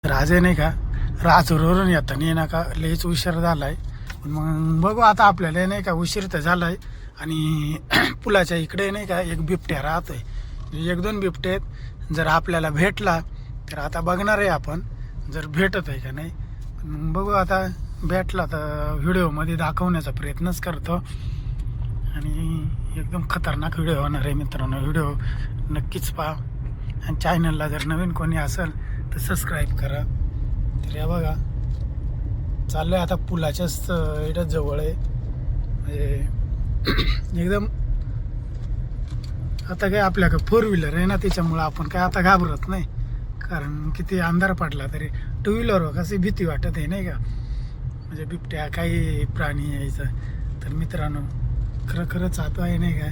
राजे नाही का राजूरवरून येताना ना का लयच उशीर झालाय. मग बघू आता आपल्याला नाही का उशीर तर झालाय. आणि पुलाच्या इकडे नाही का एक बिबट्या राहतोय. 1-2 बिबटे आहेत. जर आपल्याला भेटला तर आता बघणार आहे आपण जर भेटत आहे का नाही. मग बघू आता भेटला तर व्हिडिओमध्ये दाखवण्याचा प्रयत्नच करतो. आणि एकदम खतरनाक व्हिडिओ होणार आहे मित्रांनो. व्हिडिओ नक्कीच पहा. आणि चॅनलला जर नवीन कोणी असेल तर सबस्क्राईब करा. तर या बघा चाललंय आता पुलाच्याच इथं जवळ आहे. म्हणजे एकदम आता काय आपल्याकडे 4 व्हीलर आहे ना त्याच्यामुळं आपण काय आता घाबरत नाही. कारण किती अंधार पडला तरी 2 व्हीलरवर कशी भीती वाटत आहे नाही का. म्हणजे बिबट्या काही प्राणी यायचं. तर मित्रांनो खरंच आता आहे नाही का.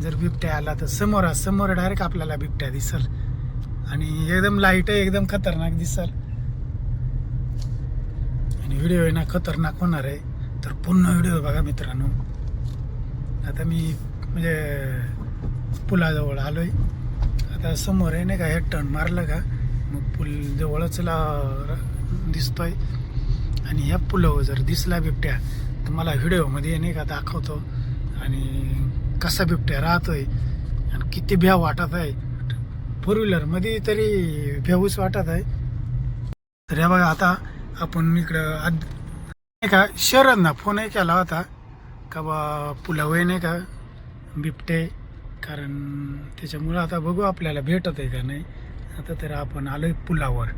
जर बिबट्या आला तर समोर डायरेक्ट आपल्याला बिबट्या दिसल. आणि एकदम लाईट आहे एकदम खतरनाक दिसल. आणि व्हिडिओ आहे ना खतरनाक होणार आहे. तर पूर्ण व्हिडिओ बघा मित्रांनो. आता मी म्हणजे पुलाजवळ आलोय. आता समोर आहे नाही का हे टर्न मारलं का मग पूल जवळच दिसतोय. आणि ह्या पुलावर जर दिसला बिबट्या तर मला व्हिडिओमध्ये नाही का दाखवतो. आणि कसा बिबट्या राहतोय आणि किती भ्या वाटत आहे. 4 व्हीलरमध्ये तरी भेऊच वाटत आहे. तर या बघा आता आपण इकडं नाही का शहरांना फोनही केला होता का बा पुलावर नाही का बिबटे. कारण त्याच्यामुळं आता बघू आपल्याला भेटत आहे का नाही. आता तर आपण आलोय पुलावर.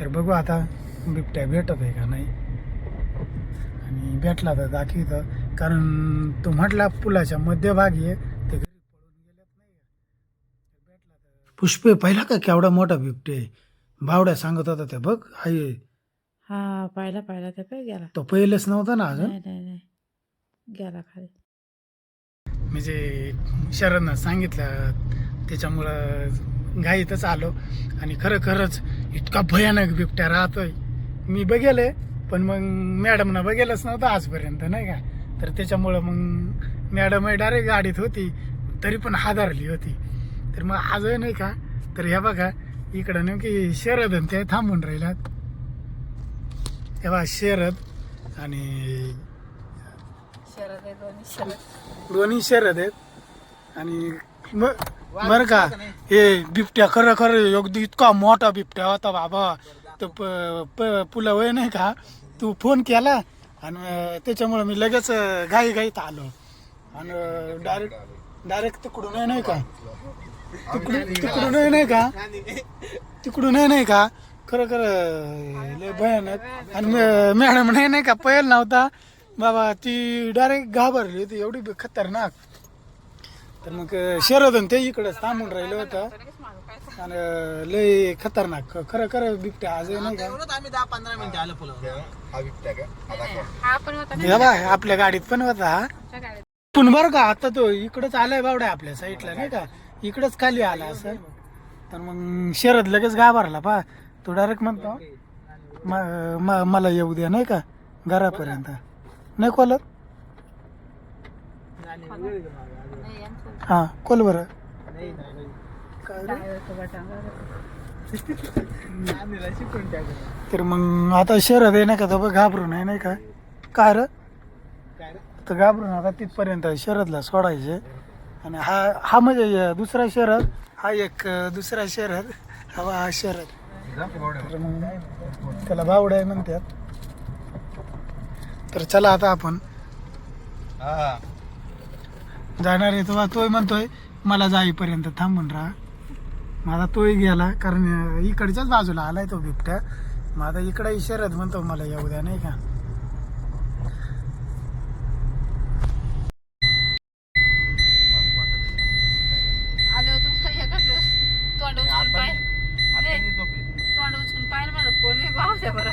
तर बघू आता बिबट्या भेटत आहे का नाही. आणि भेटला तर दाखवितं. कारण तो म्हटला पुलाच्या मध्यभागी आहे ते घरी पळून गेलेत नाही. भेटला तर पुष्पे पाहिला का केवढा मोठा बिबटे. बावड्या सांगत होता ते बघ आहे. हा पाहिला ते काय गेला. तो पहिलेच नव्हता ना अजून. नाही गेला खाली. म्हणजे शरणनं सांगितलं त्याच्यामुळं घाईतच आलो. आणि खरंच इतका भयानक बिबट्या राहतोय. मी बघेले पण मग मॅडमनं बघेलच नव्हतं आजपर्यंत नाही का. तर त्याच्यामुळं मग मॅडम डायरेक्ट गाडीत होती तरी पण हादरली होती. तर मग आज नाही का तर ह्या बघा इकडं नेमकी शरद आणि ते थांबून राहिल्यात. तेव्हा शरद आणि दोन्ही शरद आहेत. आणि बरं का हे बिबट्या खरं अगदी इतका मोठा बिबट्या होता बाबा. तो पुलावर नाही का तू फोन केला आणि त्याच्यामुळं मी लगेच घाईत आलो. आणि डायरेक्ट तिकडून नाही का तिकडून नाही का खरं लय भयानक. आणि मॅडम नाही का पहिल नव्हता बाबा ती डायरेक्ट घाबरली होती एवढी खतरनाक. तर मग शरदन ते इकडंच थांबून राहिलं होतं. आणि लय खतरनाक खरं बिबट्या आज नाही का. आम्ही 10-15 मिनिटं आलो पुलावर. आपल्या गाडीत पण होता. पण बरं का आता तो इकडंच आलाय बावड्या आपल्या साईडला नाही का. इकडंच खाली आला असं. तर मग शरद लगेच घाबरला पा. तो डायरेक्ट म्हणतो मला येऊ द्या नाही का घरापर्यंत. नाही खोलत. हा खोल बरं. तर मग आता शरद आहे नाही का तो घाबरून आहे नाही का. काय रे तर घाबरून आता तिथपर्यंत शरदला सोडायचे. आणि हा म्हणजे दुसरा शरद हा एक दुसरा शरद हा शरद. तर मग त्याला बावडा आहे म्हणतात. तर चला आता आपण जाणार आहे. तेव्हा तोय म्हणतोय मला जाईपर्यंत थांबून राहा. माझा तोही गेला कारण इकडच्याच बाजूला आलाय तो बिबट्या. मग आता इकडे शरद म्हणतो मला येऊ द्या नाही का. तोंड उचलून पाहिलं मला कोणी भाव द्या बरं.